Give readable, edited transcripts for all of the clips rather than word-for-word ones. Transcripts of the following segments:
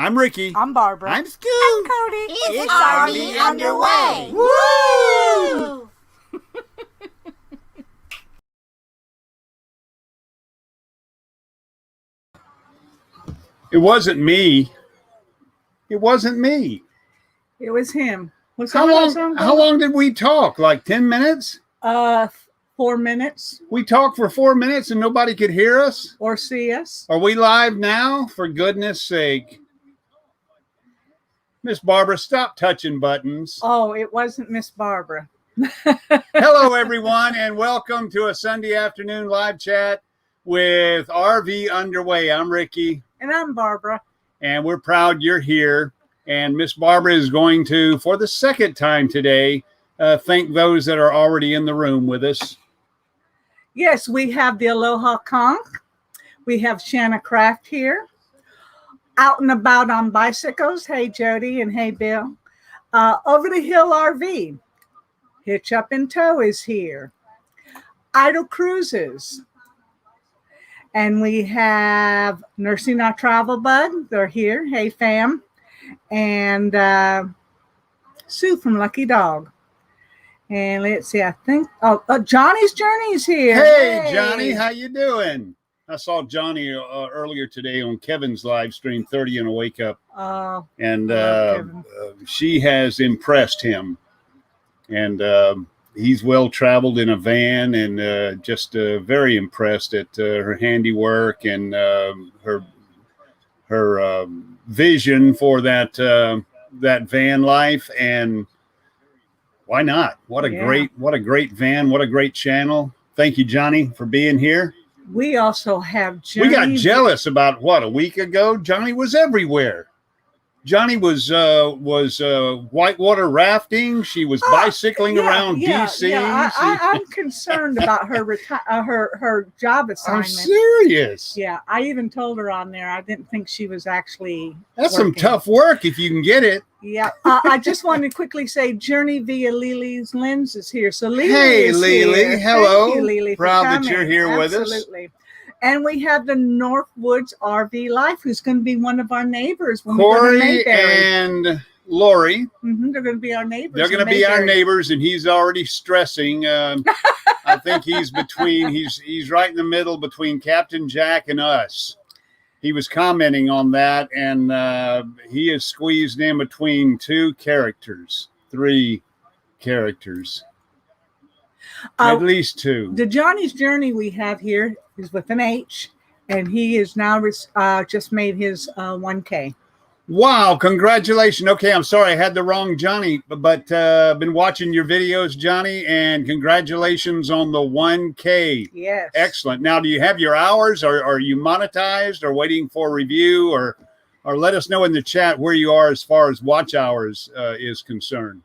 I'm Ricky. I'm Barbara. I'm Scoot. I'm Cody. It's RV underway. Woo! It wasn't me. It wasn't me. It was him. How long did we talk? Like 10 minutes? 4 minutes. We talked for 4 minutes and nobody could hear us? Or see us. Are we live now? For goodness sake. Miss Barbara, stop touching buttons. Oh, it wasn't Miss Barbara. Hello, everyone, and welcome to a Sunday afternoon live chat with RV Underway. I'm Ricky. And I'm Barbara. And we're proud you're here. And Miss Barbara is going to, for the second time today, thank those that are already in the room with us. Yes, we have the Aloha Conch. We have Shanna Craft here. Out and about on bicycles. Hey, Jody, and hey, Bill. Over the Hill RV. Hitch Up in Tow is here. Idle Cruises. And we have Nursing Our Travel Bug. They're here. Hey, fam. And Sue from Lucky Dog. And let's see, I think, Johnny's Journey is here. Hey, Johnny, how you doing? I saw Johnny earlier today on Kevin's live stream, 30 and a Wake Up. And she has impressed him. And he's well-traveled in a van and just very impressed at her handiwork and her vision for that van life. And why not? What a great van. What a great channel. Thank you, Johnny, for being here. We also have Johnny. We got jealous about a week ago. Johnny was everywhere. Johnny was whitewater rafting. She was bicycling around DC. Yeah. I'm concerned about her job assignment. I'm serious. Yeah, I even told her on there. I didn't think she was actually. That's working. some tough work if you can get it. Yeah, I just wanted to quickly say Journey via Lily's Lens is here. So Lily, hey, Lily, here. hello. Thank you, Lily, proud for that coming. you're here with us. Absolutely. And we have the Northwoods RV Life, who's going to be one of our neighbors. When Corey and Lori. Mm-hmm, they're going to be our neighbors. They're going to be our neighbors, and he's already stressing. I think he's right in the middle between Captain Jack and us. He was commenting on that, and he is squeezed in between three characters. At least two. The Johnny's Journey we have here is with an H, and he is now just made his 1K. Wow, congratulations. Okay, I'm sorry I had the wrong Johnny, but been watching your videos, Johnny, and congratulations on the 1K. Yes. Excellent. Now, do you have your hours, or are you monetized or waiting for review, or let us know in the chat where you are as far as watch hours is concerned.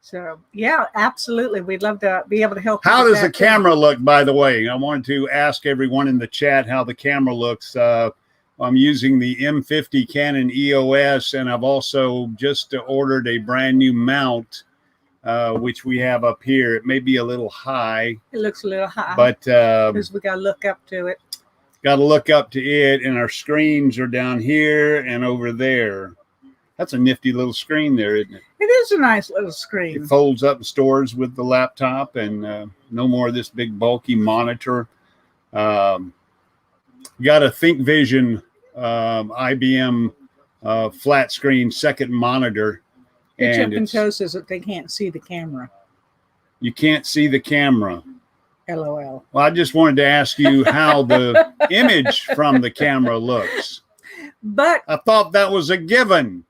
So, yeah, absolutely. We'd love to be able to help. How does the camera look, by the way? I wanted to ask everyone in the chat how the camera looks. I'm using the M50 Canon EOS, and I've also just ordered a brand new mount, which we have up here. It may be a little high. It looks a little high. But because we got to look up to it. Got to look up to it, and our screens are down here and over there. That's a nifty little screen there, isn't it? It is a nice little screen. It folds up and stores with the laptop, and no more of this big bulky monitor. Got a ThinkVision IBM flat screen second monitor. Hitch Up in Tow says that they can't see the camera. You can't see the camera. LOL. Well, I just wanted to ask you how the image from the camera looks. But I thought that was a given.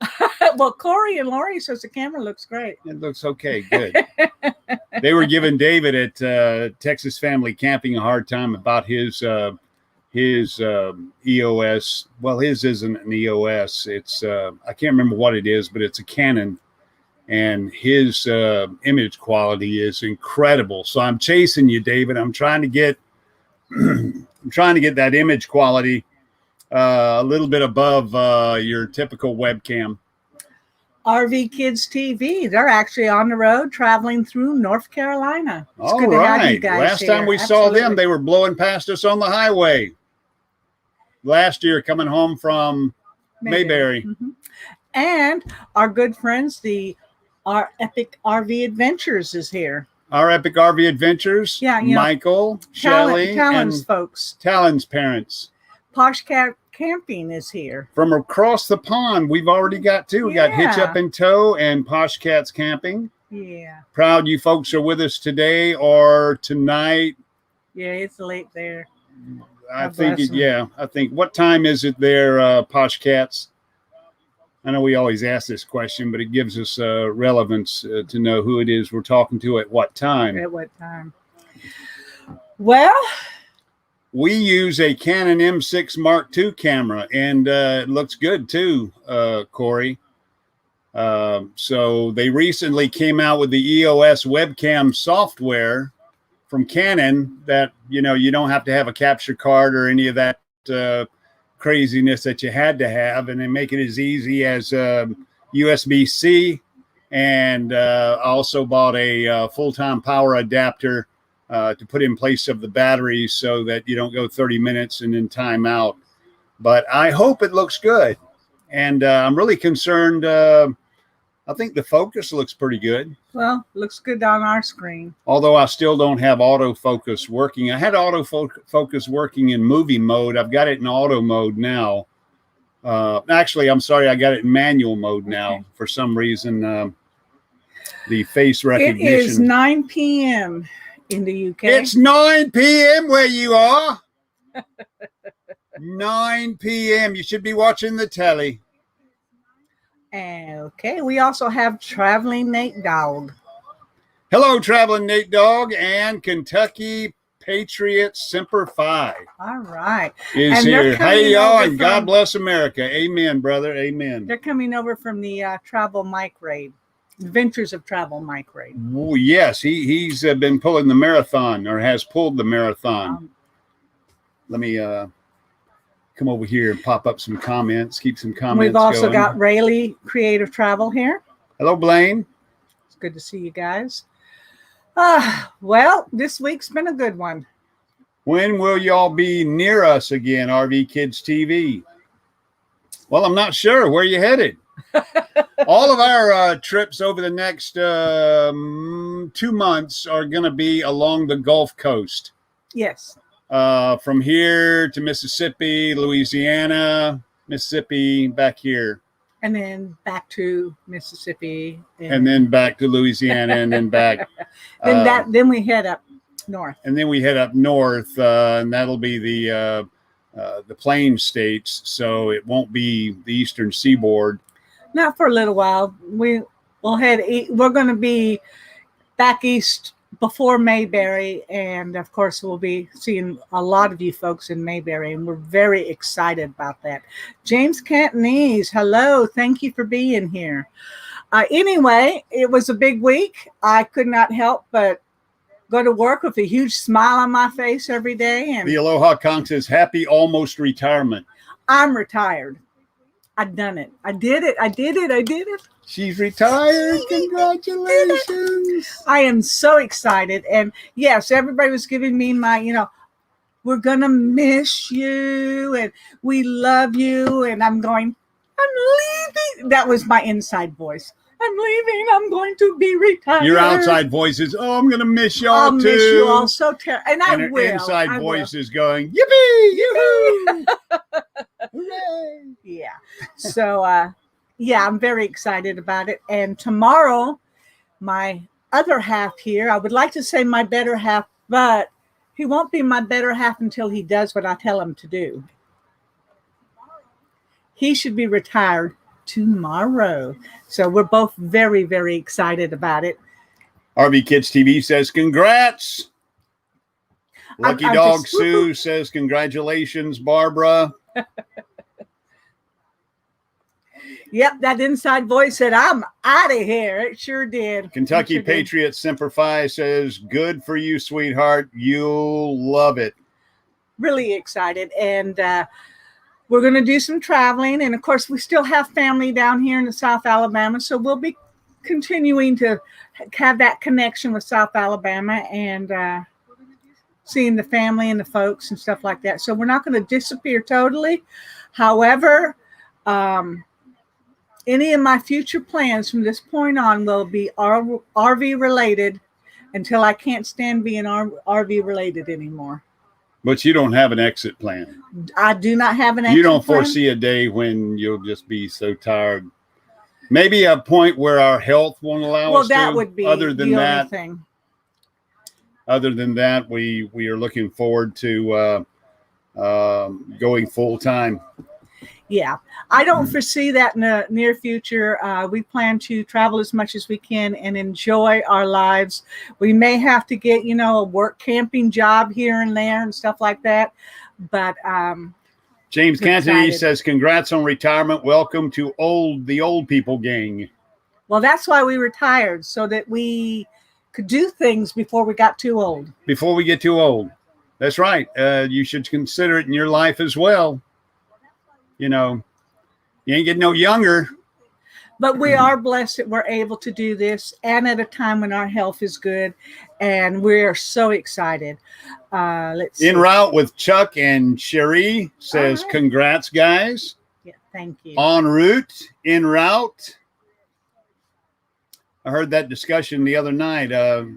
Well, Corey and Lori says the camera looks great. It looks okay. Good. They were giving David at Texas Family Camping a hard time about his EOS. Well, his isn't an EOS. It's I can't remember what it is, but it's a Canon, and his image quality is incredible. So I'm chasing you, David. I'm trying to get that image quality a little bit above your typical webcam. RV Kids TV. They're actually on the road traveling through North Carolina. It's all good to have you right. guys Last here. time we saw them, they were blowing past us on the highway. Last year, coming home from Mayberry. Mm-hmm. And our good friends, our Epic RV Adventures is here. Our Epic RV Adventures. Yeah, Michael, Shelley, Talon's and folks. Talon's parents. Posh Cat Camping is here. From across the pond, we've already got two. We got Hitch Up in Tow and Posh Cats Camping. Yeah. Proud you folks are with us today or tonight. Yeah, it's late there. I think, what time is it there, Posh Cats? I know we always ask this question, but it gives us relevance to know who it is we're talking to at what time. At what time? Well, we use a Canon M6 Mark II camera, and it looks good too, Corey. So they recently came out with the EOS webcam software from Canon that, you don't have to have a capture card or any of that craziness that you had to have, and they make it as easy as USB-C. And I also bought a full-time power adapter to put in place of the batteries so that you don't go 30 minutes and then time out. But I hope it looks good. And I'm really concerned. I think the focus looks pretty good. Well, looks good on our screen. Although I still don't have autofocus working. I had autofocus working in movie mode. I've got it in auto mode now. Actually, I'm sorry, I got it in manual mode now. Okay. For some reason, the face recognition. It is 9 p.m. in the UK. It's 9 p.m. where you are. 9 p.m. You should be watching the telly. Okay, we also have Traveling Nate Dogg. Hello, Traveling Nate Dogg and Kentucky Patriot Semper Fi. All right. Is here. Hey, y'all, and God bless America. Amen, brother. Amen. They're coming over from the Travel Mike Raid. Adventures of Travel Mike Raid. Oh, yes, he's been pulling the marathon, or has pulled the marathon. Let me come over here and pop up some comments, keep some comments We've also going. got Rayleigh Creative Travel here. Hello, Blaine. It's good to see you guys. Well, this week's been a good one. When will y'all be near us again, RV Kids TV? Well, I'm not sure. Where are you headed? All of our trips over the next 2 months are going to be along the Gulf Coast. Yes. From here to Mississippi, Louisiana, Mississippi, back here. And then back to Mississippi. And then back to Louisiana, and then back. Then we head up north. And then we head up north, and that'll be the plain states. So it won't be the eastern seaboard. Not for a little while. We're going to be back east before Mayberry, and of course we'll be seeing a lot of you folks in Mayberry, and we're very excited about that. James Cantonese, hello, thank you for being here. Anyway, it was a big week. I could not help but go to work with a huge smile on my face every day. And the Aloha Conch says, happy almost retirement. I'm retired. I've done it. I did it. She's retired. Congratulations. I am so excited. And yes, everybody was giving me my, we're going to miss you and we love you. And I'm going, I'm leaving. That was my inside voice. I'm leaving. I'm going to be retired. Your outside voice is, oh, I'm going to miss y'all I'll too. Miss you all so terrible. And I her will. Inside voice is going, yippee, yoo-hoo. Hooray. Yeah. So, I'm very excited about it. And tomorrow, my other half here, I would like to say my better half, but he won't be my better half until he does what I tell him to do. He should be retired tomorrow. So we're both very, very excited about it. RV Kids TV says, congrats. Lucky Dog Sue says, congratulations, Barbara. Yep, that inside voice said, I'm out of here. It sure did. Kentucky Patriot Semper Fi says, good for you, sweetheart. You'll love it. Really excited. And we're going to do some traveling. And, of course, we still have family down here in the South Alabama. So we'll be continuing to have that connection with South Alabama and seeing the family and the folks and stuff like that. So we're not going to disappear totally. However, any of my future plans from this point on will be RV related until I can't stand being RV related anymore. But you don't have an exit plan. I do not have an exit plan. You don't foresee a day when you'll just be so tired. Maybe a point where our health won't allow us to. Well, that would be other than the that, only thing. Other than that, we are looking forward to going full time. Yeah, I don't foresee that in the near future. We plan to travel as much as we can and enjoy our lives. We may have to get, a work camping job here and there and stuff like that. But James Cantony says, "Congrats on retirement. Welcome to the old people gang." Well, that's why we retired, so that we could do things before we got too old. Before we get too old. That's right. You should consider it in your life as well. You ain't getting no younger. But we are blessed that we're able to do this, and at a time when our health is good, and we're so excited. Let's see. En route with Chuck and Cherie says, right. Congrats, guys. Yeah, thank you. En route, en route. I heard that discussion the other night.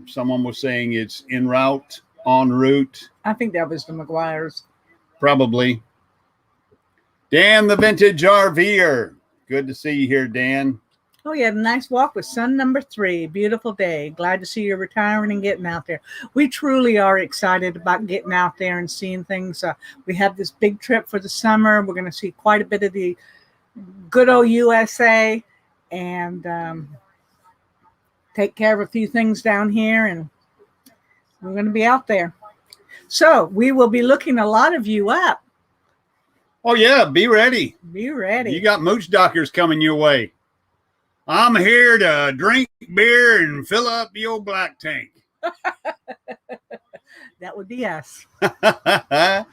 Someone was saying it's en route, en route. I think that was the McGuires. Probably. Dan, the vintage RVer. Good to see you here, Dan. Oh, you had a nice walk with son number 3. Beautiful day. Glad to see you retiring and getting out there. We truly are excited about getting out there and seeing things. We have this big trip for the summer. We're going to see quite a bit of the good old USA and take care of a few things down here. And we're going to be out there. So we will be looking a lot of you up. Oh, yeah. Be ready. Be ready. You got mooch dockers coming your way. I'm here to drink beer and fill up the old black tank. That would be us. Had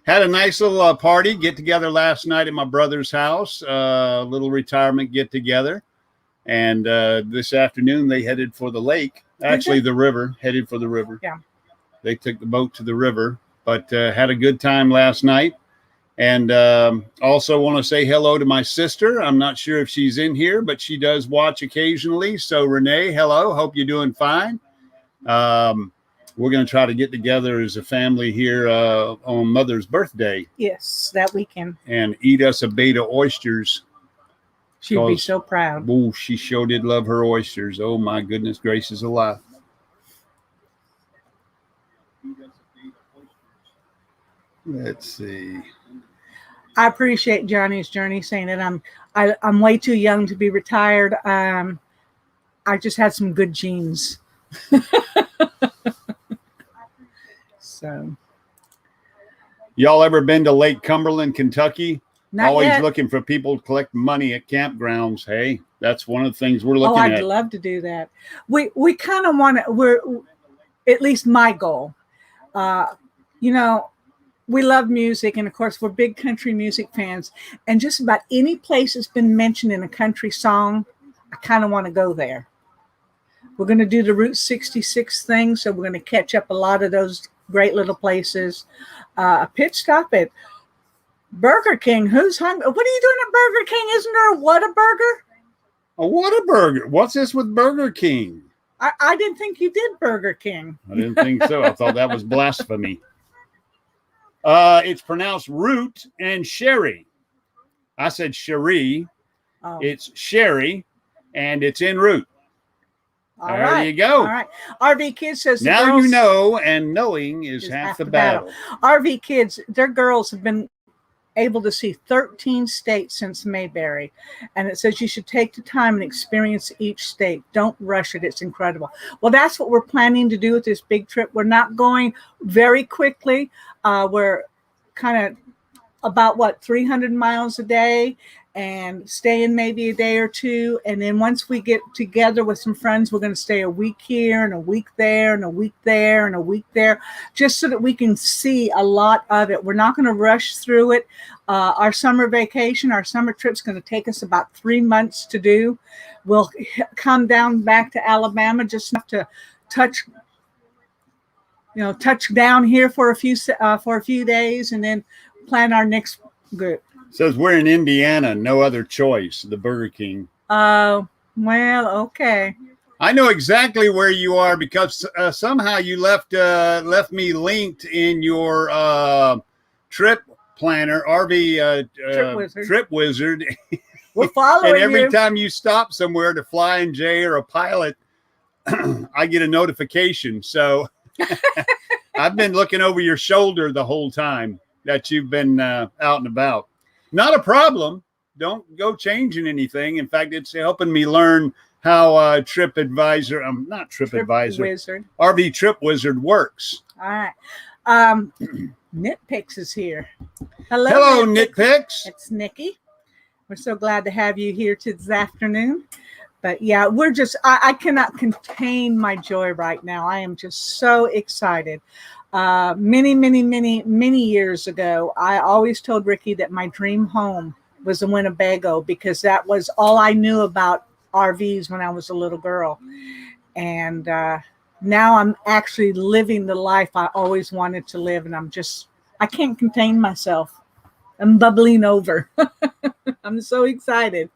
a nice little party get together last night at my brother's house. Little retirement get together. And this afternoon they headed for the lake. Actually, the river. Headed for the river. Yeah. They took the boat to the river. But had a good time last night. And also want to say hello to my sister. I'm not sure if she's in here, but she does watch occasionally. So, Renee, hello. Hope you're doing fine. We're going to try to get together as a family here on Mother's birthday. Yes, that weekend. And eat us a beta oysters. She'd be so proud. Oh, she sure did love her oysters. Oh, my goodness gracious alive. Let's see. I appreciate Johnny's journey saying that I'm way too young to be retired. I just had some good genes. So, y'all ever been to Lake Cumberland, Kentucky? Not Always yet. Looking for people to collect money at campgrounds. Hey, that's one of the things we're looking at. I'd love to do that. We kind of want to. We're at least my goal. We love music, and of course, we're big country music fans. And just about any place that's been mentioned in a country song, I kind of want to go there. We're going to do the Route 66 thing, so we're going to catch up a lot of those great little places. A pit stop at Burger King. Who's hungry? What are you doing at Burger King? Isn't there a Whataburger? A Whataburger? What's this with Burger King? I didn't think you did Burger King. I didn't think so. I thought that was blasphemy. It's pronounced root and sherry. I said Cherie. Oh. It's sherry, and it's en route. There you go. All right. RV Kids says now girls, you know, and knowing is half the battle. RV Kids, their girls have been able to see 13 states since Mayberry, and it says you should take the time and experience each state. Don't rush it. It's incredible. Well, that's what we're planning to do with this big trip. We're not going very quickly. We're kind of about 300 miles a day and staying maybe a day or two. And then once we get together with some friends, we're going to stay a week here and a week there and a week there and a week there, just so that we can see a lot of it. We're not going to rush through it. Our summer vacation, our summer trip's going to take us about 3 months to do. We'll come down back to Alabama just enough to touch down here for a few days, and then plan our next Says we're in Indiana, no other choice. The Burger King. Oh, well, okay. I know exactly where you are because somehow you left me linked in your trip planner, RV Trip Wizard. We're following and every you. time you stop somewhere to Flying J or a pilot, I get a notification. So I've been looking over your shoulder the whole time that you've been out and about. Not a problem. Don't go changing anything. In fact, it's helping me learn how TripAdvisor, not TripAdvisor, Wizard. RV Trip Wizard works. All right. Nitpicks is here. Hello, Nitpicks. It's Nikki. We're so glad to have you here this afternoon. But yeah, we're just, I cannot contain my joy right now. I am just so excited. Many years ago, I always told Ricky that my dream home was a Winnebago because that was all I knew about RVs when I was a little girl. And now I'm actually living the life I always wanted to live. And I can't contain myself. I'm bubbling over. I'm so excited.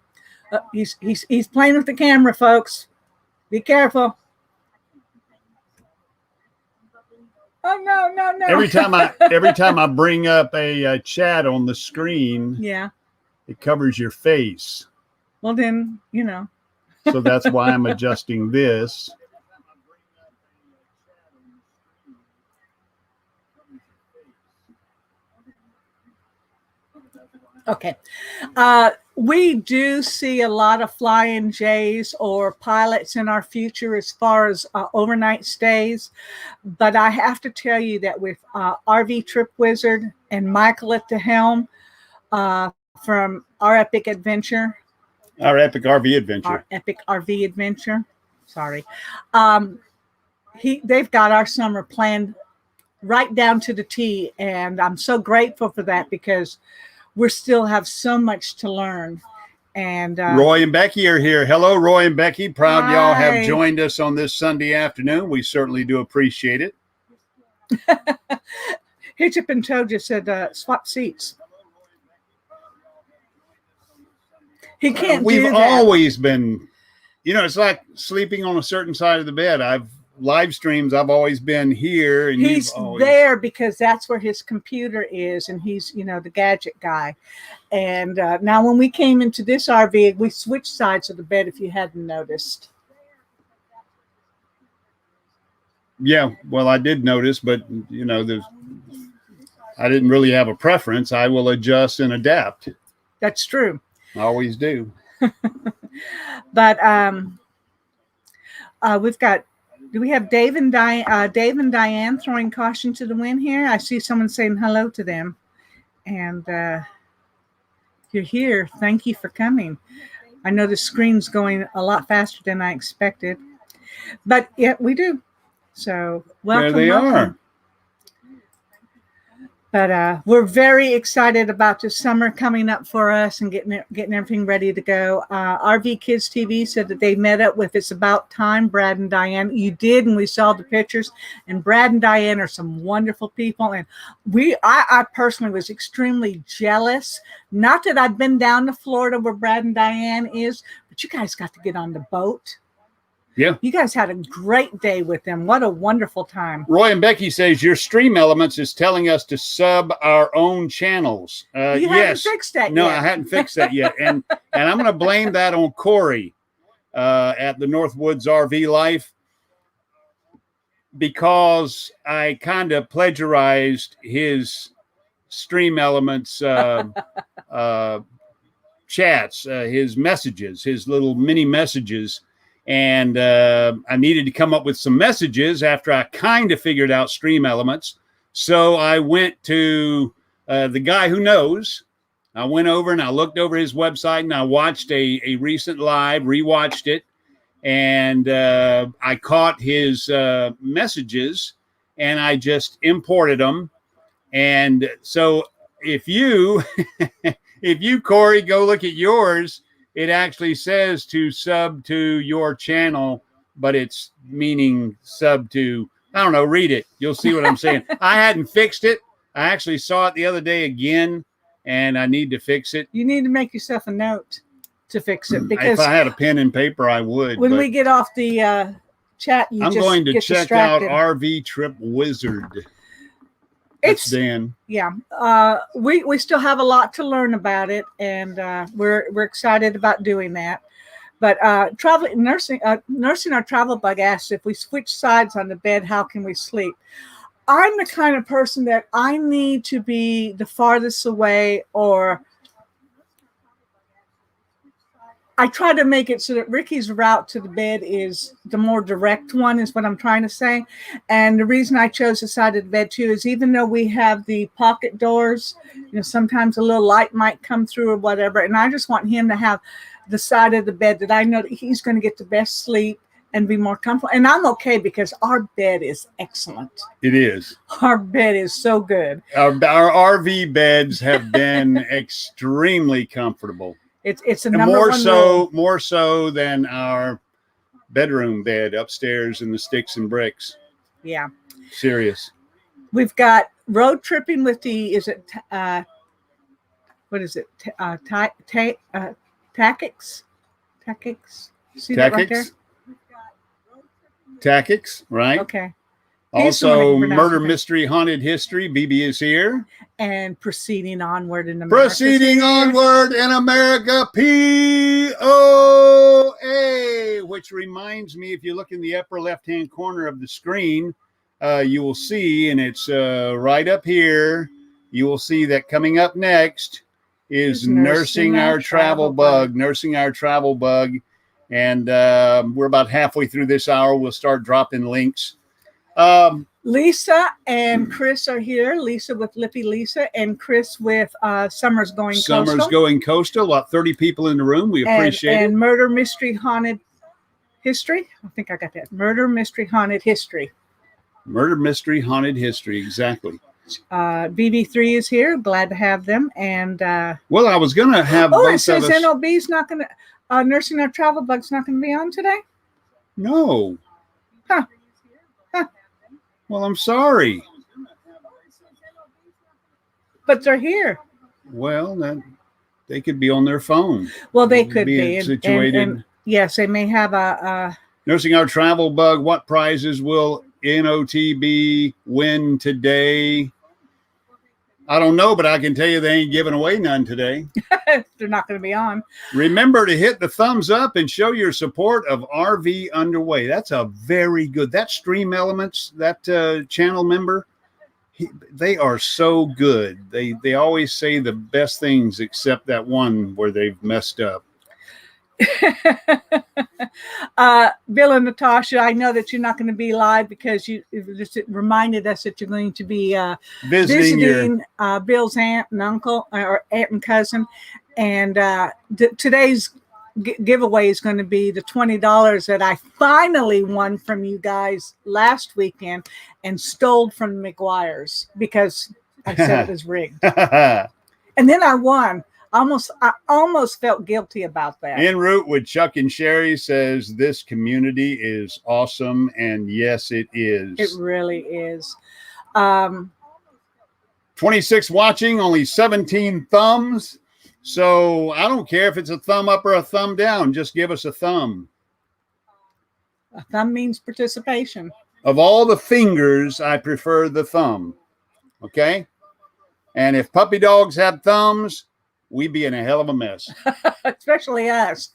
He's playing with the camera, folks. Be careful. Oh no. Every time I bring up a chat on the screen, yeah, it covers your face. Well then, So that's why I'm adjusting this. Okay. We do see a lot of Flying J's or pilots in our future as far as overnight stays. But I have to tell you that with RV Trip Wizard and Michael at the helm from Our Epic RV Adventure. Sorry. They've got our summer planned right down to the T. And I'm so grateful for that because we still have so much to learn. And Roy and Becky are here. Hello, Roy and Becky. Proud hi. Y'all have joined us on this Sunday afternoon. We certainly do appreciate it. Hitchup and Toe just said swap seats. He can't do that. We've always been, it's like sleeping on a certain side of the bed. Live streams, I've always been here. And he's there because that's where his computer is, and he's, the gadget guy. And now when we came into this RV, we switched sides of the bed, if you hadn't noticed. Yeah, well, I did notice, but, I didn't really have a preference. I will adjust and adapt. That's true. I always do. But we've got, do we have Dave and Diane throwing caution to the wind here? I see someone saying hello to them. And you're here. Thank you for coming. I know the screen's going a lot faster than I expected. But yeah, we do. So welcome. There they are. But we're very excited about the summer coming up for us and getting everything ready to go. RV Kids TV said that they met up with It's About Time, Brad and Diane. You did, and we saw the pictures. And Brad and Diane are some wonderful people. And I personally was extremely jealous. Not that I've been down to Florida where Brad and Diane is, but you guys got to get on the boat. Yeah. You guys had a great day with them. What a wonderful time. Roy and Becky says your Stream Elements is telling us to sub our own channels. You haven't fixed that yet. No, I hadn't fixed that yet. And I'm going to blame that on Corey at the Northwoods RV Life because I kind of plagiarized his Stream Elements chats, his messages, his little mini messages. And I needed to come up with some messages after I kind of figured out Stream Elements. So I went to the guy who knows. I went over and I looked over his website and I watched a recent live, rewatched it. And I caught his messages and I just imported them. And so if you, Corey, go look at yours, it actually says to sub to your channel, but it's meaning sub to, I don't know, read it. You'll see what I'm saying. I hadn't fixed it. I actually saw it the other day again, and I need to fix it. You need to make yourself a note to fix it, because if I had a pen and paper, I would. When we get off the chat, I'm going to check out RV Trip Wizard. It's Dan. Yeah, we still have a lot to learn about it, and we're excited about doing that. But nursing our travel bug asks, if we switch sides on the bed, how can we sleep? I'm the kind of person that I need to be the farthest away, or I try to make it so that Ricky's route to the bed is the more direct one, is what I'm trying to say. And the reason I chose the side of the bed too is, even though we have the pocket doors, sometimes a little light might come through or whatever. And I just want him to have the side of the bed that I know that he's going to get the best sleep and be more comfortable. And I'm okay, because our bed is excellent. It is. Our bed is so good. Our RV beds have been extremely comfortable. It's a number one more so than our bedroom bed upstairs in the sticks and bricks. Yeah. Serious. We've got road tripping with the, what is it? Tactics? See that right there? Tactics, right? Okay. Also, Murder Mystery Haunted History. BB is here. And Proceeding Onward in America. Proceeding Onward in America, POA. Which reminds me, if you look in the upper left-hand corner of the screen, you will see, and it's right up here, you will see that coming up next is Nursing Our Travel Bug. Nursing Our Travel Bug. And we're about halfway through this hour. We'll start dropping links. Lisa and Chris are here. Lisa with Lippy Lisa, and Chris with Summer's Going Coastal. Summer's Going Coastal. About 30 people in the room. We appreciate it. And Murder Mystery Haunted History. I think I got that. Murder Mystery Haunted History. Murder Mystery Haunted History. Exactly. BB3 is here. Glad to have them. And well, I was going to have both it says NOB's not going to Nursing Our Travel Bug's not going to be on today? No. Huh. Well, I'm sorry. But they're here. Well, then they could be on their phone. Well, they could be situated. And yes, they may have a Nursing Our Travel Bug. What prizes will NOTB win today? I don't know, but I can tell you they ain't giving away none today. They're not going to be on. Remember to hit the thumbs up and show your support of RV Underway. That's a very good. That Stream Elements, that channel member, they are so good. They always say the best things, except that one where they've messed up. Bill and Natasha, I know that you're not going to be live because you just reminded us that you're going to be visiting Bill's aunt and uncle, or aunt and cousin, and today's giveaway is going to be the $20 that I finally won from you guys last weekend and stole from the McGuire's because I said it was rigged. And then I won. I almost felt guilty about that. En route with Chuck and Sherry says this community is awesome, and yes, it is. It really is. 26 watching, only 17 thumbs. So I don't care if it's a thumb up or a thumb down. Just give us a thumb. A thumb means participation. Of all the fingers, I prefer the thumb. Okay? And if puppy dogs had thumbs, we'd be in a hell of a mess. Especially us.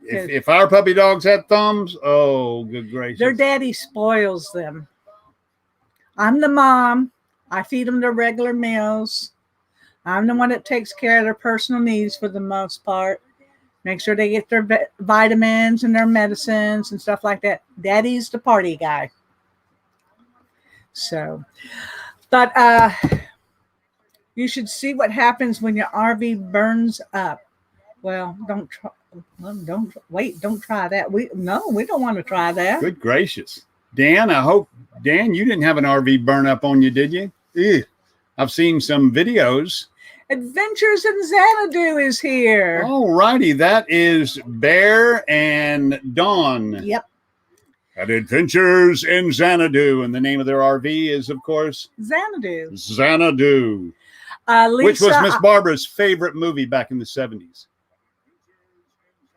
If our puppy dogs had thumbs, oh, good gracious. Their daddy spoils them. I'm the mom. I feed them their regular meals. I'm the one that takes care of their personal needs for the most part. Make sure they get their vitamins and their medicines and stuff like that. Daddy's the party guy. So, but you should see what happens when your RV burns up. Well, don't try that. We don't want to try that. Good gracious. Dan, Dan, you didn't have an RV burn up on you, did you? Ew. I've seen some videos. Adventures in Xanadu is here. All righty. That is Bear and Dawn. Yep. At Adventures in Xanadu. And the name of their RV is, of course, Xanadu. Xanadu. Lisa, which was Miss Barbara's favorite movie back in the 70s.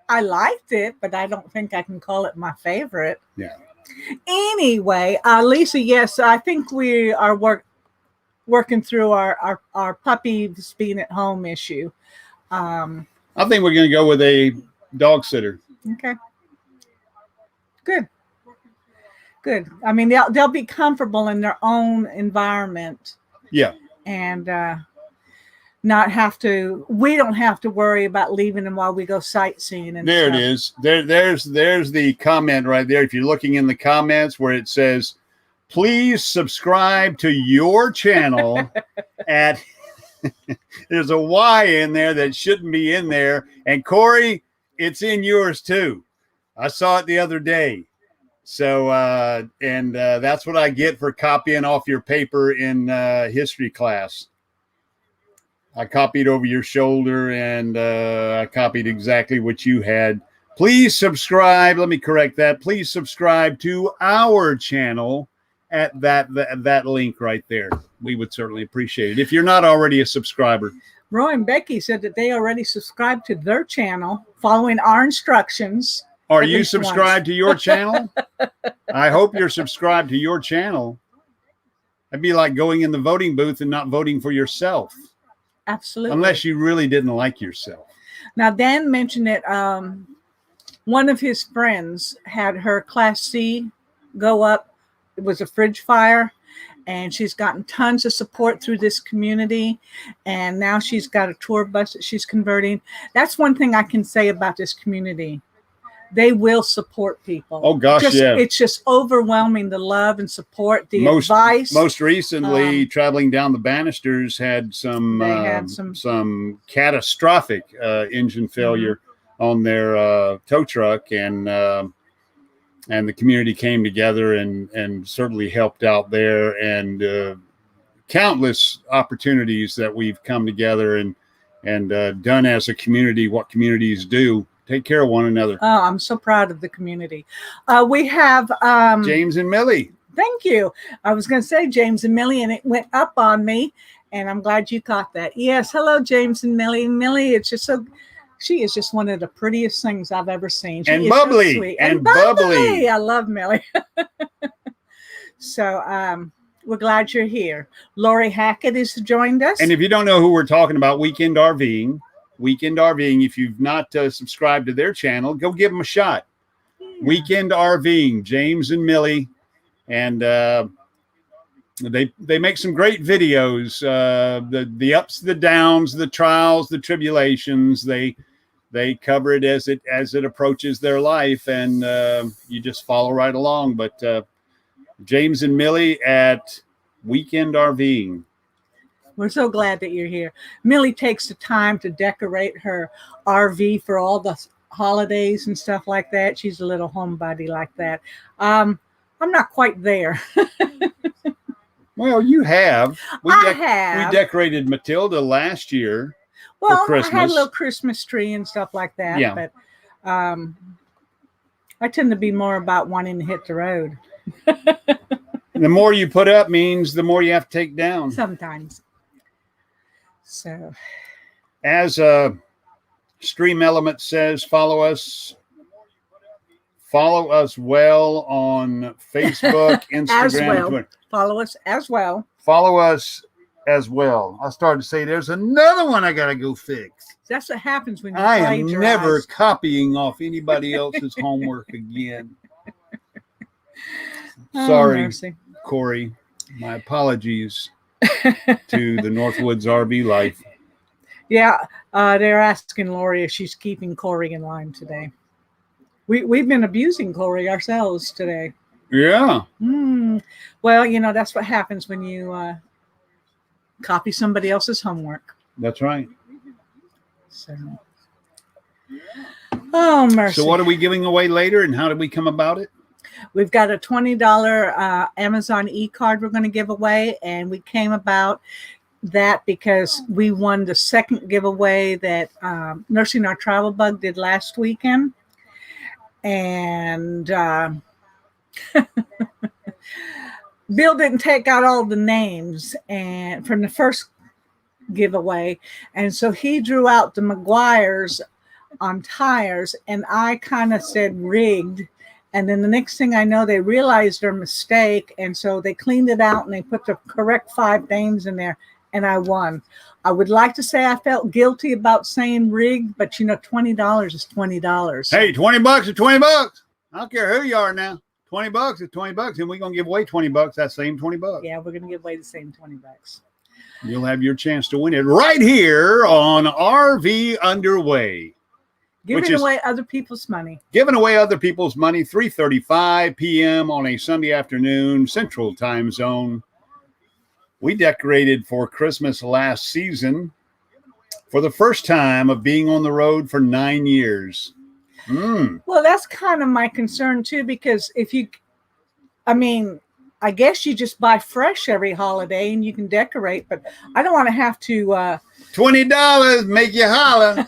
I liked it, but I don't think I can call it my favorite. Yeah. Anyway, Lisa, yes, I think we are working through our puppies being at home issue. I think we're going to go with a dog sitter. Okay. Good. Good. I mean, they'll be comfortable in their own environment. Yeah. And not have to. We don't have to worry about leaving them while we go sightseeing. And there stuff. it is. There's the comment right there. If you're looking in the comments where it says, "Please subscribe to your channel," at there's a Y in there that shouldn't be in there. And Corey, it's in yours too. I saw it the other day. So, that's what I get for copying off your paper in history class. I copied over your shoulder, and I copied exactly what you had. Please subscribe. Let me correct that. Please subscribe to our channel at that link right there. We would certainly appreciate it if you're not already a subscriber. Roy and Becky said that they already subscribed to their channel following our instructions. Are you subscribed to your channel? I hope you're subscribed to your channel. It'd be like going in the voting booth and not voting for yourself. Absolutely. Unless you really didn't like yourself. Now, Dan mentioned that one of his friends had her Class C go up. It was a fridge fire, and she's gotten tons of support through this community. And now she's got a tour bus that she's converting. That's one thing I can say about this community. They will support people. Oh, gosh, yeah. It's just overwhelming, the love and support, the advice. Most recently, traveling down the banisters had some catastrophic engine failure on their tow truck, and the community came together and certainly helped out there, and countless opportunities that we've come together and done as a community what communities do. Take care of one another. Oh, I'm so proud of the community. We have James and Millie. Thank you. I was going to say James and Millie, and it went up on me, and I'm glad you caught that. Yes, hello, James and Millie. Millie, it's just so. She is just one of the prettiest things I've ever seen. She and is bubbly. So sweet. And bubbly. I love Millie. So we're glad you're here. Lori Hackett has joined us. And if you don't know who we're talking about, Weekend RVing, if you've not subscribed to their channel, go give them a shot. Yeah. Weekend RVing, James and Millie, and they make some great videos. The ups, the downs, the trials, the tribulations. They cover it as it approaches their life, and you just follow right along. But James and Millie at Weekend RVing. We're so glad that you're here. Millie takes the time to decorate her RV for all the holidays and stuff like that. She's a little homebody like that. I'm not quite there. Well, you have. We have. We decorated Matilda last year for Christmas. I had a little Christmas tree and stuff like that. Yeah. But I tend to be more about wanting to hit the road. The more you put up means the more you have to take down. Sometimes. So, as Stream Element says, follow us well on Facebook, Instagram, Twitter. Follow us as well. Follow us as well. I started to say there's another one I got to go fix. That's what happens when you I am plagiarize. never copying off anybody else's homework again. Sorry, mercy. Corey. My apologies to the Northwoods RV life. Yeah, they're asking Lori if she's keeping Corey in line today. We've been abusing Corey ourselves today. Yeah. Well, that's what happens when you copy somebody else's homework. That's right. So, oh, mercy. So what are we giving away later, and how did we come about it? We've got a $20 Amazon e-card we're going to give away, and we came about that because we won the second giveaway that Nursing Our Travel Bug did last weekend. And Bill didn't take out all the names, and from the first giveaway. And so he drew out the McGuire's on tires, and I kind of said rigged. And then the next thing I know, they realized their mistake. And so they cleaned it out and they put the correct 5 names in there, and I won. I would like to say I felt guilty about saying rigged, but $20 is $20. Hey, $20 is $20. I don't care who you are now. $20 is $20, and we're going to give away $20, that same $20. Yeah, we're going to give away the same $20. You'll have your chance to win it right here on RV Underway. Giving away other people's money. Giving away other people's money, 3:35 p.m. on a Sunday afternoon, Central Time Zone. We decorated for Christmas last season for the first time of being on the road for 9 years. Well, that's kind of my concern, too, because I guess you just buy fresh every holiday and you can decorate, but I don't want to have to... $20, make you holler.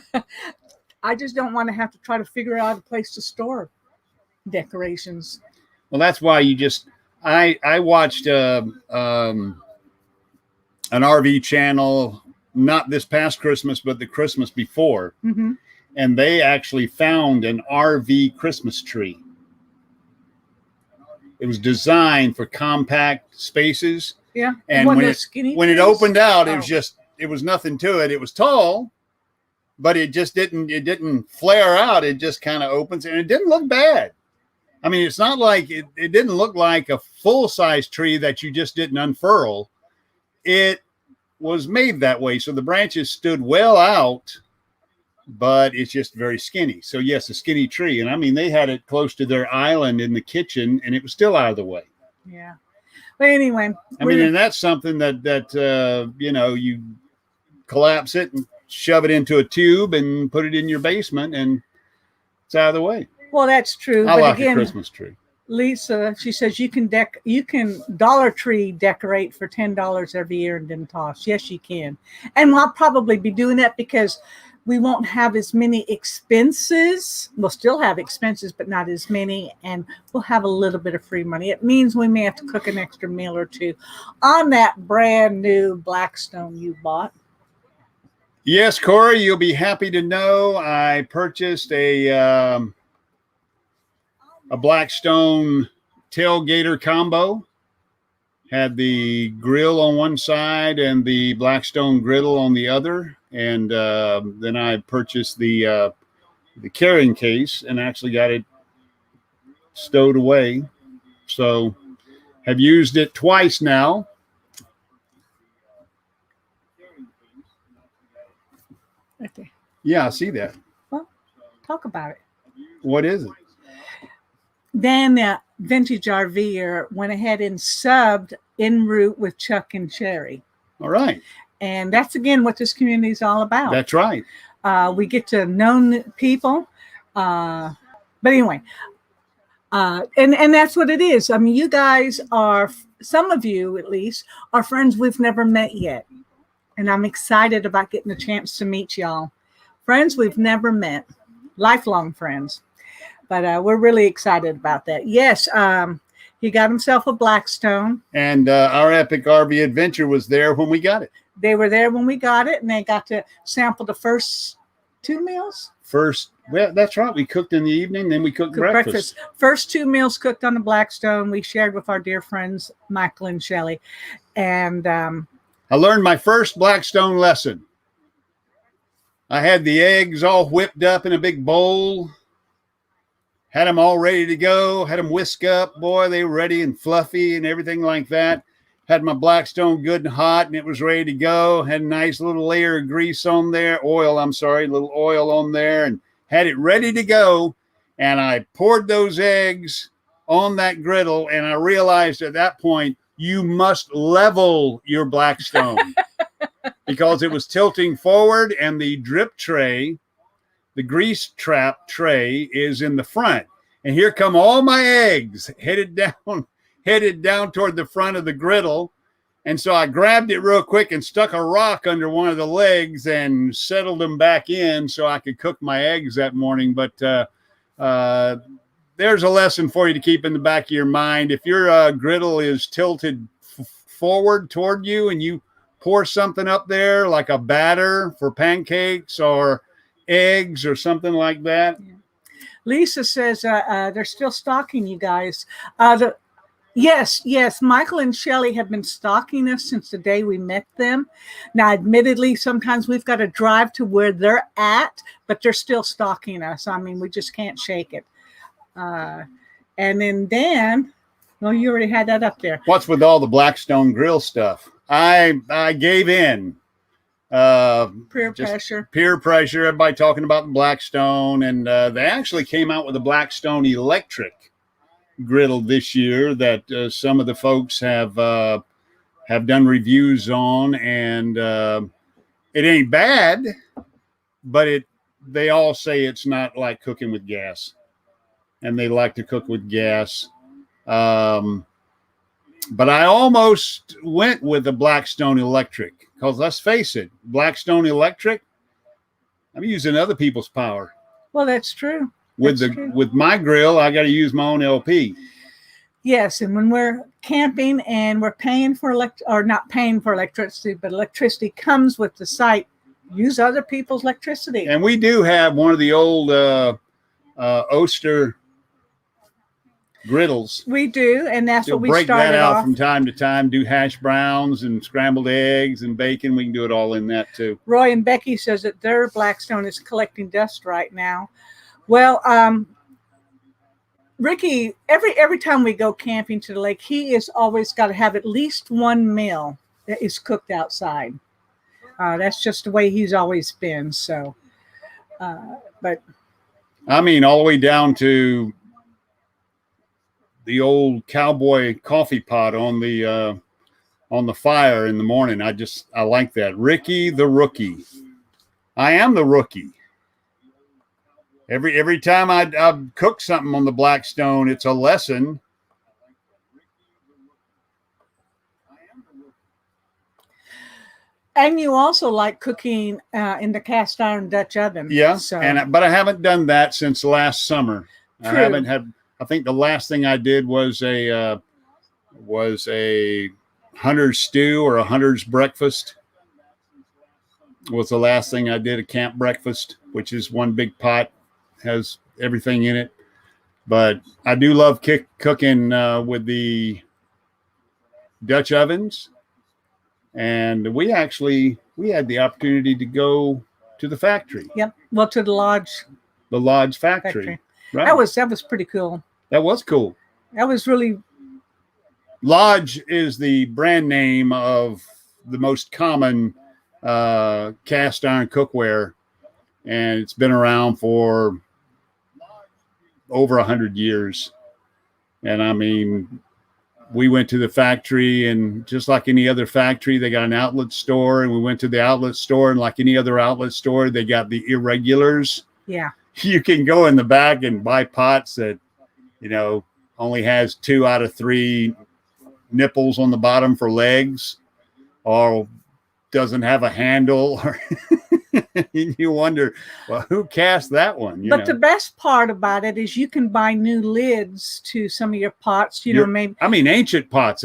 I just don't want to have to try to figure out a place to store decorations. Well, that's why I watched an RV channel, not this past Christmas, but the Christmas before. Mm-hmm. And they actually found an RV Christmas tree. It was designed for compact spaces. Yeah. And when it opened out, it was nothing to it. It was tall, but it didn't flare out. It just kind of opens, and it didn't look bad. I mean, it's not like it didn't look like a full-size tree that you just didn't unfurl. It was made that way. So the branches stood well out, but it's just very skinny. So yes, a skinny tree. And I mean, they had it close to their island in the kitchen, and it was still out of the way. Yeah. But anyway, and that's something that you collapse it and shove it into a tube and put it in your basement, and it's out of the way. Well, that's true. I like a Christmas tree. Lisa, she says you can Dollar Tree decorate for $10 every year and didn't toss. Yes, you can. And I'll probably be doing that because we won't have as many expenses. We'll still have expenses, but not as many. And we'll have a little bit of free money. It means we may have to cook an extra meal or two on that brand new Blackstone you bought. Yes, Corey, you'll be happy to know I purchased a Blackstone tailgater combo. Had the grill on one side and the Blackstone griddle on the other. And then I purchased the carrying case and actually got it stowed away. So have used it twice now. Right there. Yeah, I see that. Well, talk about it. What is it? Then the Vintage RVer went ahead and subbed en route with Chuck and Sherry. All right. And that's, again, what this community is all about. That's right. We get to know people. But anyway, and that's what it is. I mean, you guys are, some of you at least, are friends we've never met yet. And I'm excited about getting a chance to meet y'all. Friends we've never met. Lifelong friends. But we're really excited about that. Yes, he got himself a Blackstone. And our epic RV adventure was there when we got it. They were there when we got it, and they got to sample the first 2 meals. Well, that's right. We cooked in the evening, then we cooked breakfast. First 2 meals cooked on the Blackstone. We shared with our dear friends, Michael and Shelley. And I learned my first Blackstone lesson. I had the eggs all whipped up in a big bowl. Had them all ready to go. Had them whisk up. Boy, they were ready and fluffy and everything like that. Had my Blackstone good and hot, and it was ready to go. Had a nice little layer of grease on there. Little oil on there, and had it ready to go. And I poured those eggs on that griddle, and I realized at that point, you must level your Blackstone because it was tilting forward, and the drip tray, the grease trap tray, is in the front. And here come all my eggs headed down toward the front of the griddle. And so I grabbed it real quick and stuck a rock under one of the legs and settled them back in so I could cook my eggs that morning. But there's a lesson for you to keep in the back of your mind. If your griddle is tilted forward toward you and you pour something up there like a batter for pancakes or eggs or something like that. Lisa says they're still stalking you guys. Yes, Michael and Shelley have been stalking us since the day we met them. Now, admittedly, sometimes we've got to drive to where they're at, but they're still stalking us. I mean, we just can't shake it. And then Dan, well, you already had that up there. What's with all the Blackstone Grill stuff? I gave in. Peer pressure. Everybody talking about the Blackstone, and they actually came out with a Blackstone electric griddle this year that some of the folks have done reviews on, and it ain't bad, but they all say it's not like cooking with gas, and they like to cook with gas. But I almost went with the Blackstone electric because let's face it, Blackstone electric, I'm using other people's power. Well, that's true. With my grill, I got to use my own LP. Yes, and when we're camping and we're paying for not paying for electricity, but electricity comes with the site, use other people's electricity. And we do have one of the old Oster griddles. We do, and that's what we break started that out off from time to time. Do hash browns and scrambled eggs and bacon. We can do it all in that too. Roy and Becky says that their Blackstone is collecting dust right now. Well, Ricky, every time we go camping to the lake, he is always got to have at least one meal that is cooked outside. That's just the way he's always been. So, but I mean, all the way down to the old cowboy coffee pot on the fire in the morning. I like that. Ricky the rookie. I am the rookie. Every time I cook something on the Blackstone, it's a lesson. And you also like cooking in the cast iron Dutch oven. Yeah, so. but I haven't done that since last summer. True. I haven't had. I think the last thing I did was a hunter's stew or a hunter's breakfast. Was the last thing I did, a camp breakfast, which is one big pot, has everything in it. But I do love cooking with the Dutch ovens. And we had the opportunity to go to the factory. Yep. Well, to the lodge. The lodge factory. Right. That was pretty cool. That was cool. That was really. Lodge is the brand name of the most common cast iron cookware, and it's been around for over 100 years. And I mean, we went to the factory, and just like any other factory, they got an outlet store, and we went to the outlet store, and like any other outlet store, they got the irregulars. Yeah. You can go in the back and buy pots that, only has 2 out of 3 nipples on the bottom for legs, or doesn't have a handle. You wonder, well, who cast that one? But the best part about it is you can buy new lids to some of your pots. Maybe. I mean, ancient pots.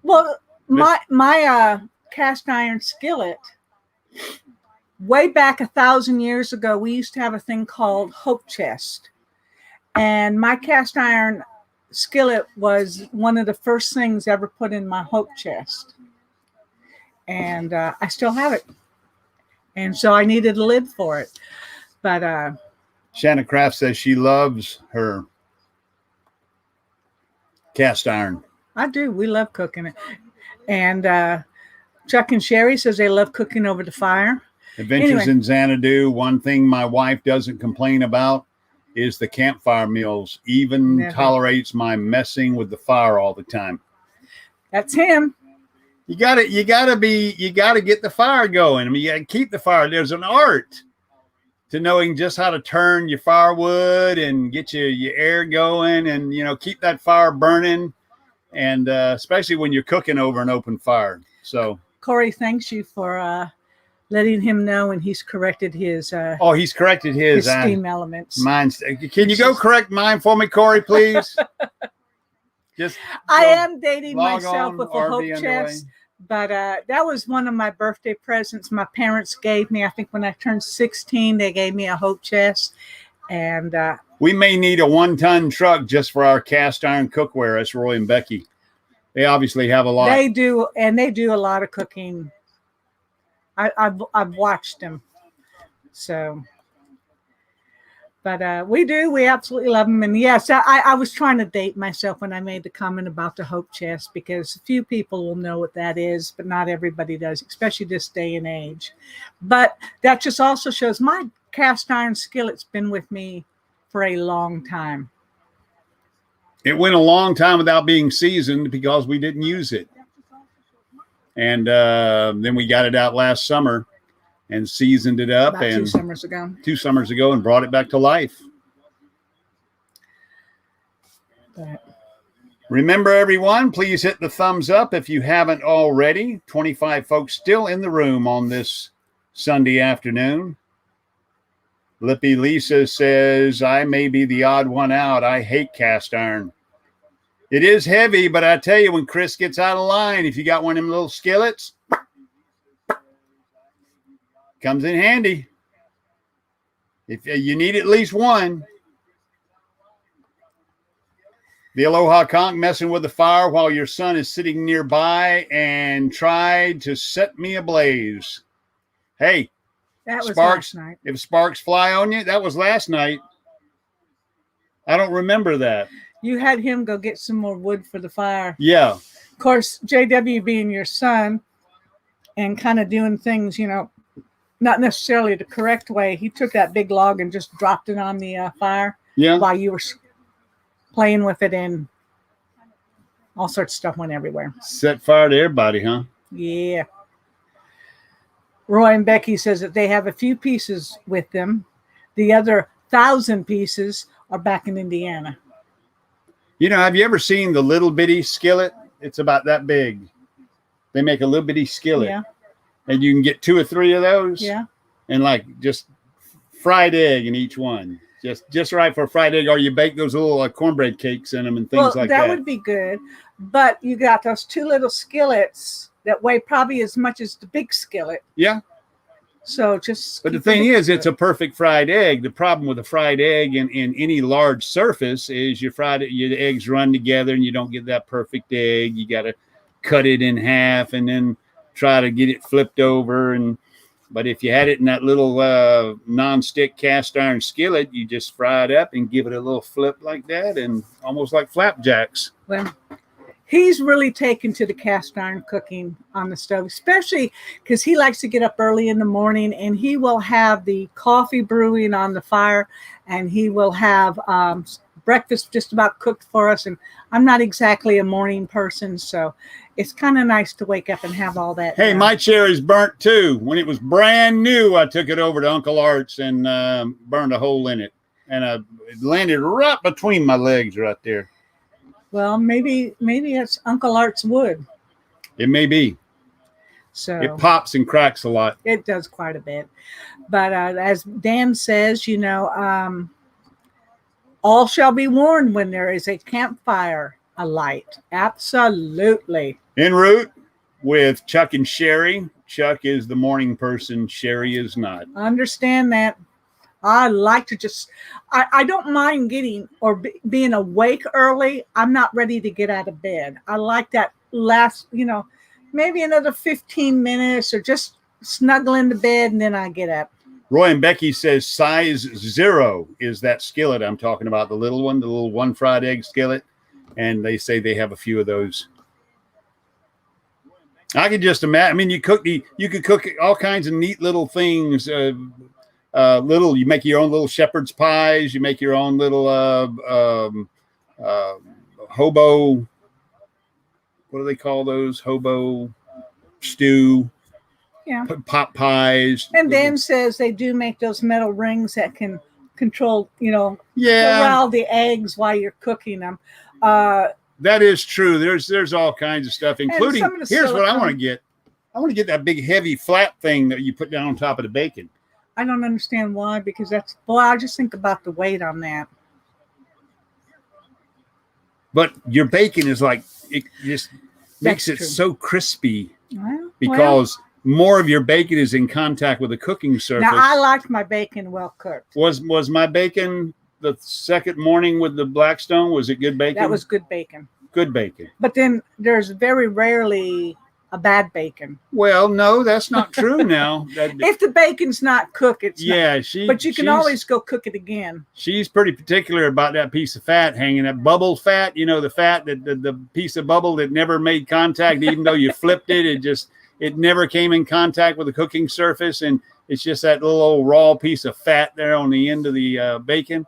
Well, my cast iron skillet. Way back 1,000 years ago, we used to have a thing called hope chest, and my cast iron skillet was one of the first things ever put in my hope chest, and I still have it. And so I needed a lid for it. But Shannon Kraft says she loves her cast iron. I do. We love cooking it. And Chuck and Sherry says they love cooking over the fire. Adventures in Xanadu. One thing my wife doesn't complain about is the campfire meals. Even tolerates my messing with the fire all the time. That's him. You gotta get the fire going. I mean, you gotta keep the fire. There's an art to knowing just how to turn your firewood and get your air going, and keep that fire burning, and especially when you're cooking over an open fire. So Corey thanks you for letting him know, and he's corrected his. He's corrected his steam elements. Mine's. Can you go correct mine for me, Corey, please? I am dating myself with a hope chest. But that was one of my birthday presents my parents gave me. I think when I turned 16, they gave me a hope chest. And we may need a 1-ton truck just for our cast iron cookware. That's Roy and Becky. They obviously have a lot. They do, and they do a lot of cooking. I've watched them. So, but we absolutely love them. And yes, I was trying to date myself when I made the comment about the hope chest, because a few people will know what that is, but not everybody does, especially this day and age. But that just also shows my cast iron skillet's been with me for a long time. It went a long time without being seasoned because we didn't use it. And then we got it out last summer and seasoned it up. About 2 summers ago. 2 summers ago, and brought it back to life. But remember, everyone, please hit the thumbs up if you haven't already. 25 folks still in the room on this Sunday afternoon. Lippy Lisa says, I may be the odd one out. I hate cast iron. It is heavy, but I tell you, when Chris gets out of line, if you got one of them little skillets, comes in handy. If you need at least one. The Aloha Conch messing with the fire while your son is sitting nearby and tried to set me ablaze. Hey. That was sparks, last night. If sparks fly on you, that was last night. I don't remember that. You had him go get some more wood for the fire. Yeah. Of course, JW being your son and kind of doing things, not necessarily the correct way. He took that big log and just dropped it on the fire while you were playing with it, and all sorts of stuff went everywhere. Set fire to everybody, huh? Yeah. Roy and Becky says that they have a few pieces with them. The other 1,000 pieces are back in Indiana. Have you ever seen the little bitty skillet? It's about that big. They make a little bitty skillet. Yeah. And you can get 2 or 3 of those. Yeah. And just fried egg in each one. Just right for a fried egg, or you bake those little cornbread cakes in them and things like that. That would be good. But you got those 2 little skillets that weigh probably as much as the big skillet. Yeah. So just. But the thing is, it's a perfect fried egg. The problem with a fried egg in any large surface is your eggs run together and you don't get that perfect egg. You got to cut it in half and then try to get it flipped over. But if you had it in that little non-stick cast iron skillet, you just fry it up and give it a little flip like that, and almost like flapjacks. Well, he's really taken to the cast iron cooking on the stove, especially because he likes to get up early in the morning, and he will have the coffee brewing on the fire, and he will have breakfast just about cooked for us. And I'm not exactly a morning person, so it's kind of nice to wake up and have all that. Hey, my cherry's burnt too. When it was brand new, I took it over to Uncle Art's and burned a hole in it, and it landed right between my legs right there. Well, maybe it's Uncle Art's wood. It may be. So it pops and cracks a lot. It does quite a bit. But as Dan says, all shall be warned when there is a campfire alight. Absolutely. En route with Chuck and Sherry. Chuck is the morning person. Sherry is not. I understand that. I like to I don't mind getting or being awake early. I'm not ready to get out of bed. I like that last, maybe another 15 minutes or just snuggle into bed and then I get up. Roy and Becky says size 0 is that skillet I'm talking about, the little one, the little 1 fried egg skillet. And they say they have a few of those. I could just imagine. I mean, you could cook all kinds of neat little things. You make your own little shepherd's pies. You make your own little hobo. What do they call those? Hobo stew. Yeah. Pot pies. And Dan says they do make those metal rings that can control, corral the eggs while you're cooking them. That is true. There's all kinds of stuff, including here's what I want to get. I want to get that big heavy flat thing that you put down on top of the bacon. I don't understand why, because I just think about the weight on that. But your bacon is it just makes it so crispy. because more of your bacon is in contact with the cooking surface. Now, I like my bacon well cooked. Was my bacon the second morning with the Blackstone? Was it good bacon? That was good bacon. Good bacon. But then there's very rarely a bad bacon. Well, no, that's not true now. If the bacon's not cooked, it's not. But you can always go cook it again. She's pretty particular about that piece of fat hanging up. Bubble fat, you know, the fat, the piece of bubble that never made contact, even though you flipped it, it never came in contact with the cooking surface. And it's just that little old raw piece of fat there on the end of the bacon.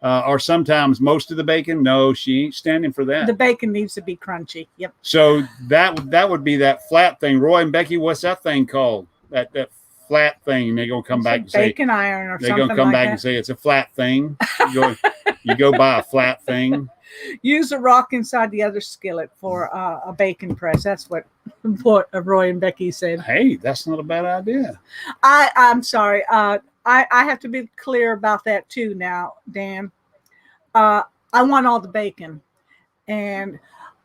Or sometimes most of the bacon. No, she ain't standing for that. The bacon needs to be crunchy. Yep. So that would be that flat thing. Roy and Becky, what's that thing called? That flat thing. They're gonna come back and say bacon iron or something. They're gonna come back and say it's a flat thing. You go buy a flat thing. Use a rock inside the other skillet for a bacon press. That's what Roy and Becky said. Hey, that's not a bad idea. I'm sorry. I have to be clear about that too now, Dan. I want all the bacon. And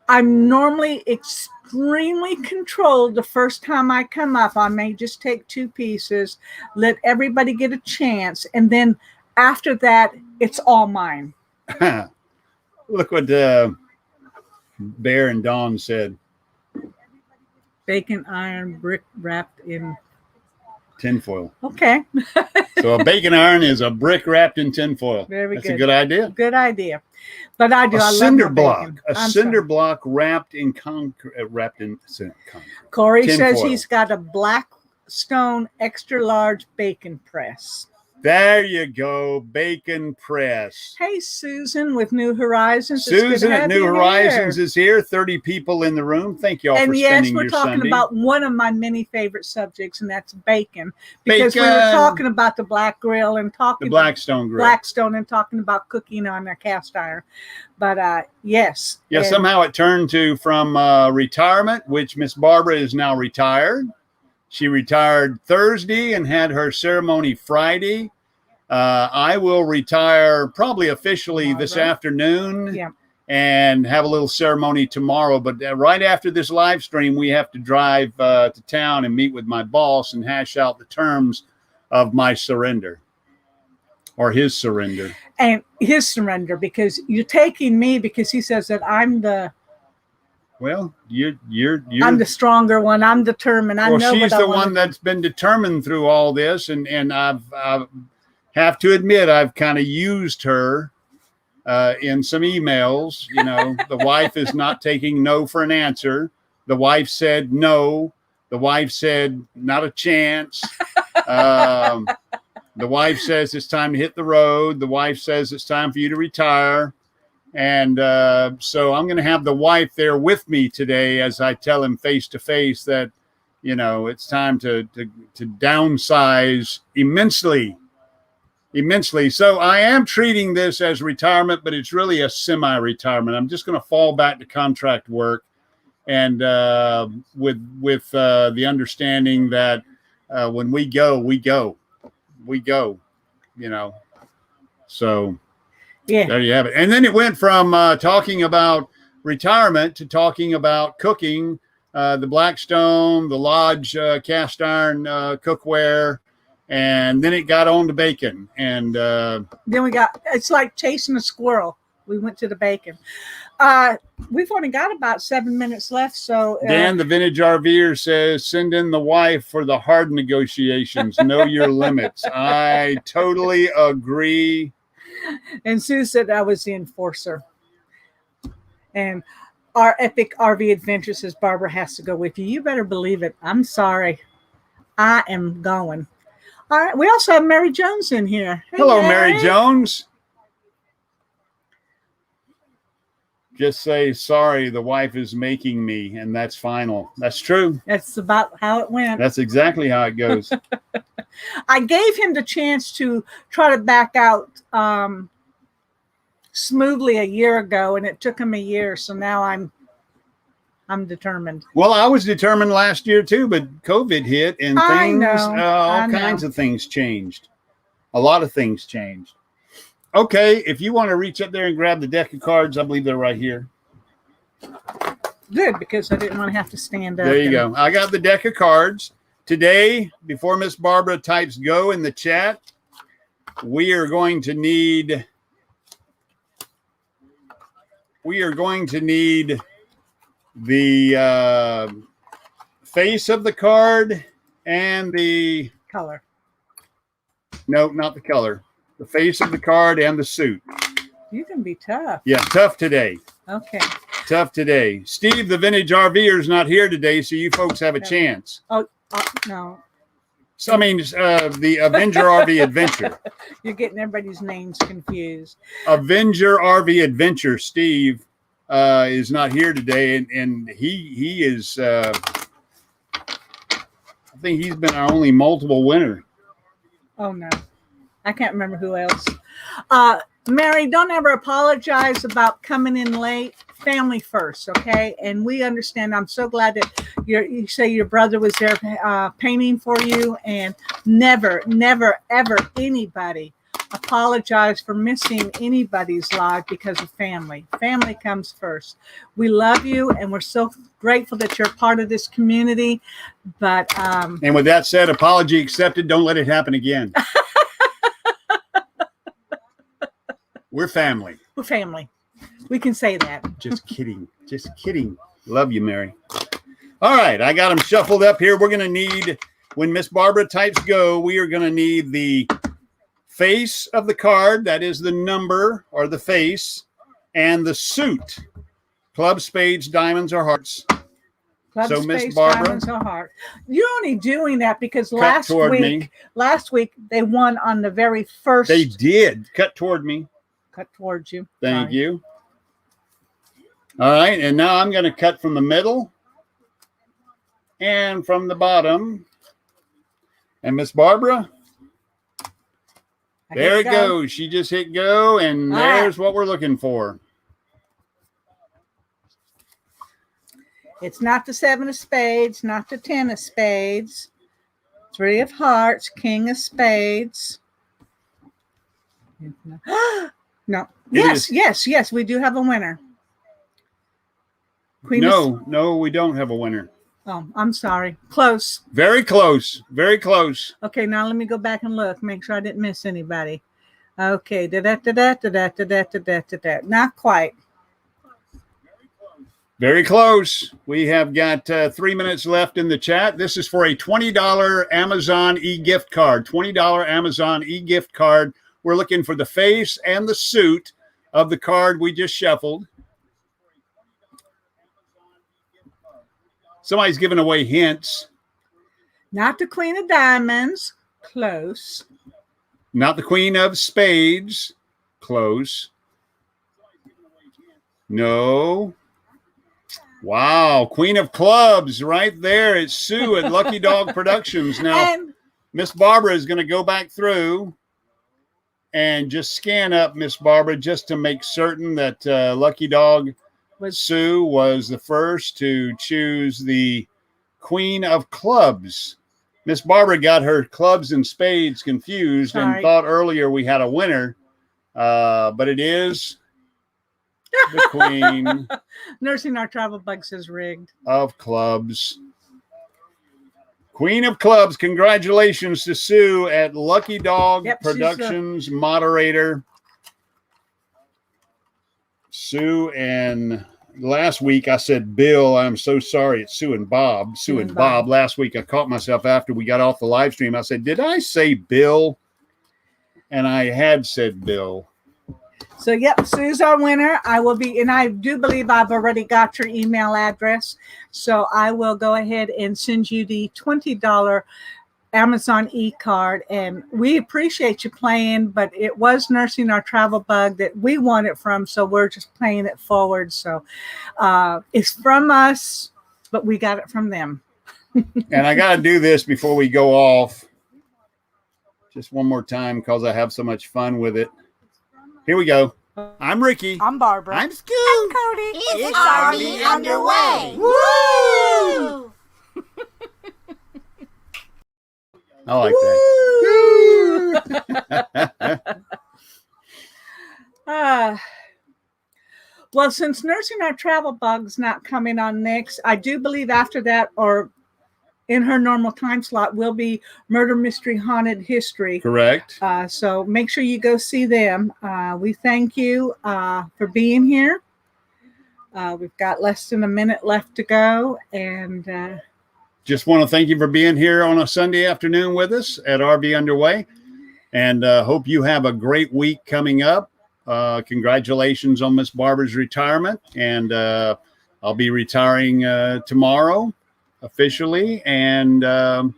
I'm normally extremely controlled the first time I come up. I may just take 2 pieces, let everybody get a chance. And then after that, it's all mine. Look what Bear and Dawn said. Bacon iron brick wrapped in tinfoil. Okay. So a bacon iron is a brick wrapped in tinfoil. Very good. That's a good idea. Good idea. But I love cinder block. A cinder block wrapped in concrete. Corey says he's got a Blackstone extra large bacon press. There you go, bacon press. Hey, Susan with New Horizons. Susan at New Horizons is here. 30 people in the room. Thank you all for spending your Sunday. And yes, we're talking about one of my many favorite subjects, and that's bacon. Because we were talking about the black grill and talking the Blackstone grill. Blackstone and talking about cooking on a cast iron. But yes. Yeah, somehow it turned to from retirement, which Miss Barbara is now retired. She retired Thursday and had her ceremony Friday. I will retire probably officially this afternoon and have a little ceremony tomorrow. But right after this live stream, we have to drive to town and meet with my boss and hash out the terms of my surrender or his surrender. And his surrender, because you're taking me because he says that I'm the... Well, you're I'm the stronger one. I'm determined. I know she's the one that's been determined through all this, and I have to admit I've kind of used her in some emails. You know, the wife is not taking no for an answer. The wife said no. The wife said not a chance. The wife says it's time to hit the road. The wife says it's time for you to retire. And so I'm going to have the wife there with me today as I tell him face to face that, you know, it's time to downsize immensely. So I am treating this as retirement, but it's really a semi-retirement. I'm just going to fall back to contract work and with the understanding that when we go, you know, so. Yeah. There you have it. And then it went from talking about retirement to talking about cooking, the Blackstone, the Lodge cast iron cookware, and then it got on to bacon. And then it's like chasing a squirrel. We went to the bacon. We've only got about 7 minutes left. So Dan, the Vintage RVer says, send in the wife for the hard negotiations. Know your limits. I totally agree. And Sue said I was the enforcer. And our epic RV adventure says Barbara has to go with you. You better believe it. I'm sorry. I am going. All right. We also have Mary Jones in here. Hey, hello, Mary Jones. Just say, sorry, the wife is making me, and that's final. That's true. That's about how it went. That's exactly how it goes. I gave him the chance to try to back out smoothly a year ago, and it took him a year. So now I'm determined. Well, I was determined last year too, but COVID hit and all kinds of things changed. A lot of things changed. Okay, if you want to reach up there and grab the deck of cards, I believe they're right here. Good, because I didn't want to have to stand up. There you go. I got the deck of cards. Today, before Miss Barbara types go in the chat, we are going to need the face of the card and the color. No, not the color. The face of the card and the suit. You can be tough. Yeah, tough today. Okay. Tough today. Steve, the vintage RVer, is not here today, so you folks have a chance. Oh, no. So, I mean, the Avenger RV Adventure. You're getting everybody's names confused. Avenger RV Adventure, Steve, is not here today, and he is, I think he's been our only multiple winner. Oh, no. I can't remember who else. Mary, don't ever apologize about coming in late. Family first, okay? And we understand. I'm so glad that you say your brother was there painting for you, and never, ever anybody apologize for missing anybody's life because of family. Family comes first. We love you, and we're so grateful that you're part of this community. But and with that said, apology accepted. Don't let it happen again. We're family. We're family. We can say that. Just kidding. Just kidding. Love you, Mary. All right. I got them shuffled up here. We're going to need, when Miss Barbara types go, we are going to need the face of the card. That is the number or the face, and the suit. Club, spades, diamonds, or hearts. Club, so space, Miss Barbara, diamonds, or heart. You're only doing that because last week they won on the very first. They did. Cut toward me. Cut towards you. Thank you. All right, and now I'm going to cut from the middle and from the bottom. And Miss Barbara, there it goes. She just hit go, and there's what we're looking for. It's not the 7 of spades, not the 10 of spades. 3 of hearts, king of spades. No. Yes, we do have a winner. No, we don't have a winner. Oh, I'm sorry. Close. Very close. Very close. Okay, now let me go back and look. Make sure I didn't miss anybody. Okay. Not quite. Very close. We have got 3 minutes left in the chat. This is for a $20 Amazon e-gift card. $20 Amazon e-gift card. We're looking for the face and the suit of the card we just shuffled. Somebody's giving away hints. Not the queen of diamonds. Close. Not the queen of spades. Close. No. Wow. Queen of clubs right there. It's Sue at Lucky Dog Productions. Now, Miss Barbara is going to go back through and just scan up Miss Barbara just to make certain that Lucky Dog Sue was the first to choose the queen of clubs. Miss Barbara got her clubs and spades confused and thought earlier we had a winner, but it is the queen. Nursing our travel bug says rigged. Of clubs. Queen of clubs. Congratulations to Sue at Lucky Dog Productions, moderator. Sue, and last week I said Bill. I'm so sorry. It's Sue and Bob. Sue and Bob. Last week I caught myself after we got off the live stream. I said, did I say Bill? And I had said Bill. So, yep, Sue's our winner. I will be, and I do believe I've already got your email address. So I will go ahead and send you the $20 Amazon e-card. And we appreciate you playing, but it was Nursing Our Travel Bug that we won it from. So we're just playing it forward. So it's from us, but we got it from them. And I got to do this before we go off. Just one more time because I have so much fun with it. Here we go. I'm Ricky. I'm Barbara. I'm Scoot. I'm Cody. It's RV underway. Woo! I like that. Well, Well, since Nursing Our Travel Bug's not coming on next, I do believe after that, or in her normal time slot, will be Murder Mystery Haunted History. Correct. So make sure you go see them. We thank you for being here. We've got less than a minute left to go, and just want to thank you for being here on a Sunday afternoon with us at RV Underway, and hope you have a great week coming up. Congratulations on Miss Barbara's retirement, and I'll be retiring tomorrow officially, and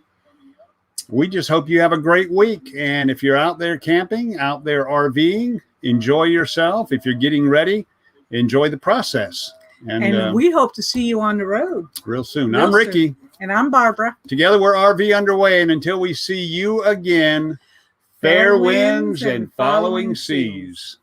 we just hope you have a great week. And if you're out there camping, out there RVing, enjoy yourself. If you're getting ready, enjoy the process. And we hope to see you on the road real soon. I'm Ricky. And I'm Barbara. Together we're RV Underway, and until we see you again, fair winds and following seas.